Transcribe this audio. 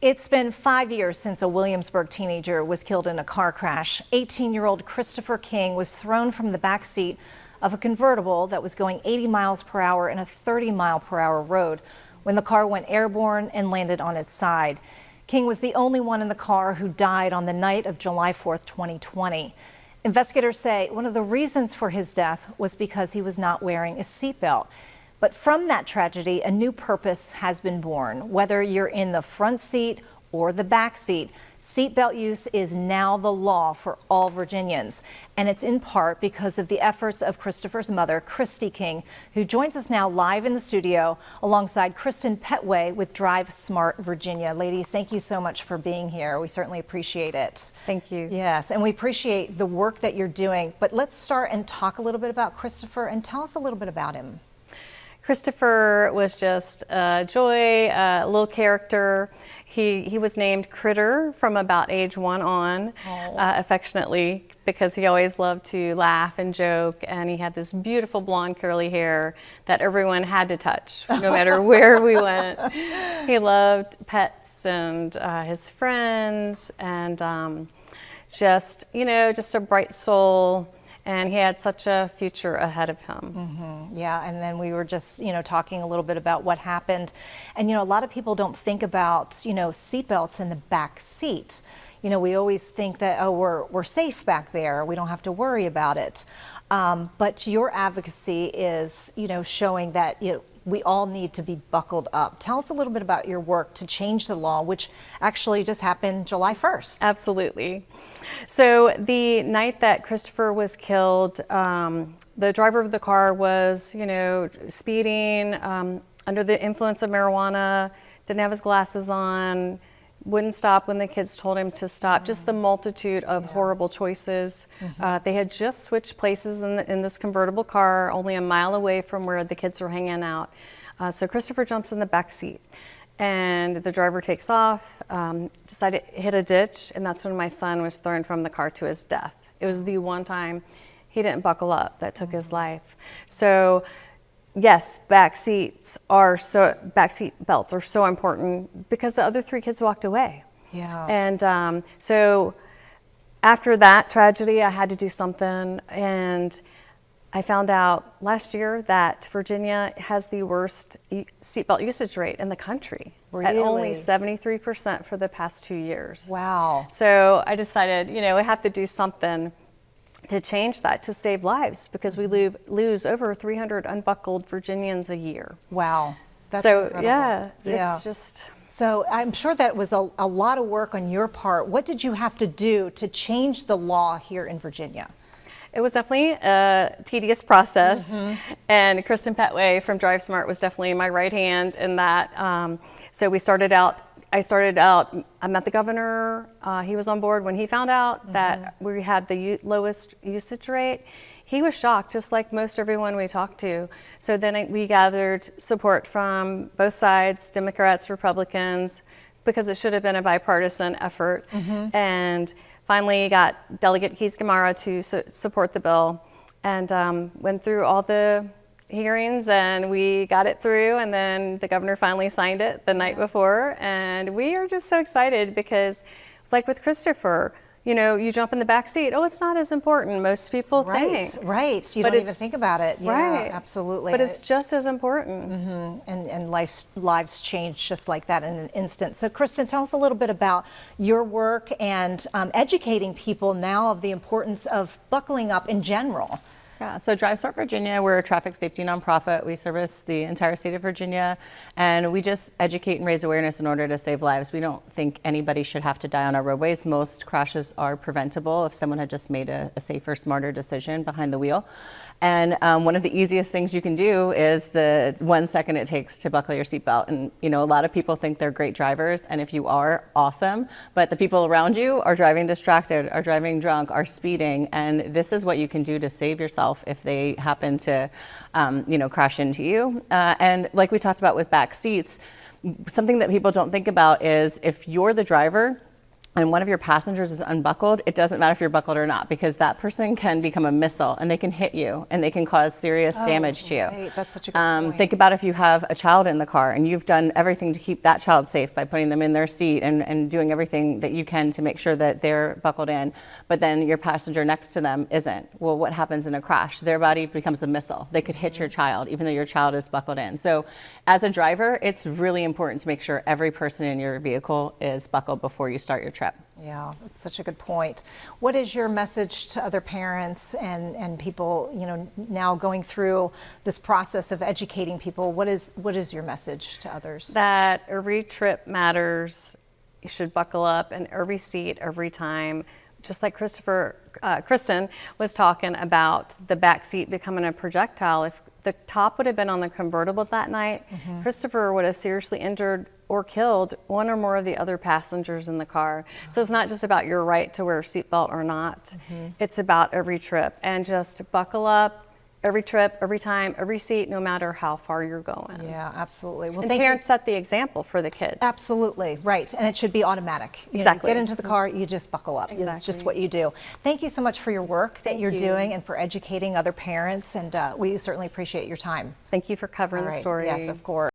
It's been 5 years since a Williamsburg teenager was killed in a car crash. 18-year-old Christopher King was thrown from the back seat of a convertible that was going 80 miles per hour in a 30-mile-per-hour road when the car went airborne and landed on its side. King was the only one in the car who died on the night of July 4th, 2020. Investigators say one of the reasons for his death was because he was not wearing a seatbelt. But from that tragedy, a new purpose has been born. Whether you're in the front seat or the back seat, seatbelt use is now the law for all Virginians. And it's in part because of the efforts of Christopher's mother, Christy King, who joins us now live in the studio alongside Kristen Petway with Drive Smart Virginia. Ladies, thank you so much for being here. We certainly appreciate it. Thank you. Yes, and we appreciate the work that you're doing. But let's start and talk a little bit about Christopher and tell us a little bit about him. Christopher was just a joy, a little character. He was named Critter from about age 1 on, affectionately, because he always loved to laugh and joke, and he had this beautiful blonde curly hair that everyone had to touch, no matter where we went. He loved pets and his friends, and just a bright soul. And he had such a future ahead of him. Mm-hmm. Yeah, and then we were just, talking a little bit about what happened. And, a lot of people don't think about, seatbelts in the back seat. We always think that, oh, we're safe back there. We don't have to worry about it. But your advocacy is, showing that, we all need to be buckled up. Tell us a little bit about your work to change the law, which actually just happened July 1st. Absolutely. So the night that Christopher was killed, the driver of the car was, speeding, under the influence of marijuana, didn't have his glasses on, wouldn't stop when the kids told him to stop. Just the multitude of horrible choices. They had just switched places in this convertible car, only a mile away from where the kids were hanging out. So Christopher jumps in the back seat, and the driver takes off, decided to hit a ditch, and that's when my son was thrown from the car to his death. It was the one time he didn't buckle up that took his life. So yes, backseat belts are so important because the other 3 kids walked away. Yeah. And so after that tragedy, I had to do something, and I found out last year that Virginia has the worst seatbelt usage rate in the country. Really? At only 73% for the past 2 years. Wow. So I decided, we have to do something to change that, to save lives, because we lose over 300 unbuckled Virginians a year. Wow. That's so incredible. yeah, Yeah. it's just. So I'm sure that was a lot of work on your part. What did you have to do to change the law here in Virginia? It was definitely a tedious process, and Kristen Petway from Drive Smart was definitely my right hand in that. So I met the governor. He was on board when he found out that we had the lowest usage rate. He was shocked, just like most everyone we talked to. So then we gathered support from both sides, Democrats, Republicans, because it should have been a bipartisan effort. And finally got Delegate Keys-Gamarra to support the bill, and went through all the hearings, and we got it through, and then the governor finally signed it the night before, and we are just so excited because, like with Christopher, you jump in the back seat. Oh, it's not as important. Most people think. Right. You don't even think about it. Yeah, right. Absolutely. But it's just as important. And lives change just like that in an instant. So, Kristen, tell us a little bit about your work and educating people now of the importance of buckling up in general. Yeah, so Drive Smart Virginia, we're a traffic safety nonprofit. We service the entire state of Virginia, and we just educate and raise awareness in order to save lives. We don't think anybody should have to die on our roadways. Most crashes are preventable if someone had just made a safer, smarter decision behind the wheel. And one of the easiest things you can do is the 1 second it takes to buckle your seatbelt. And a lot of people think they're great drivers, and if you are, awesome. But the people around you are driving distracted, are driving drunk, are speeding, and this is what you can do to save yourself if they happen to, crash into you. And like we talked about with back seats, something that people don't think about is if you're the driver, and one of your passengers is unbuckled, it doesn't matter if you're buckled or not, because that person can become a missile and they can hit you and they can cause serious damage to you. Right. That's such a good point. Think about if you have a child in the car and you've done everything to keep that child safe by putting them in their seat and doing everything that you can to make sure that they're buckled in, but then your passenger next to them isn't. Well, what happens in a crash? Their body becomes a missile. They could hit your child even though your child is buckled in. So as a driver, it's really important to make sure every person in your vehicle is buckled before you start your trip. Yeah, that's such a good point. What is your message to other parents and people, you know, now going through this process of educating people? What is your message to others? That every trip matters. You should buckle up in every seat, every time. Just like Kristen was talking about the back seat becoming a projectile. If the top would have been on the convertible that night, Christopher would have seriously injured or killed one or more of the other passengers in the car. So it's not just about your right to wear a seatbelt or not. It's about every trip. And just buckle up every trip, every time, every seat, no matter how far you're going. Yeah, absolutely. Well, And thank parents you. set the example for the kids. Absolutely, right. And it should be automatic. You know, Exactly. get into the car, you just buckle up. It's just Exactly. what you do. Thank you so much for your work that Thank you're you. doing and for educating other parents. And we certainly appreciate your time. Thank you for covering All the right. story. Yes, of course.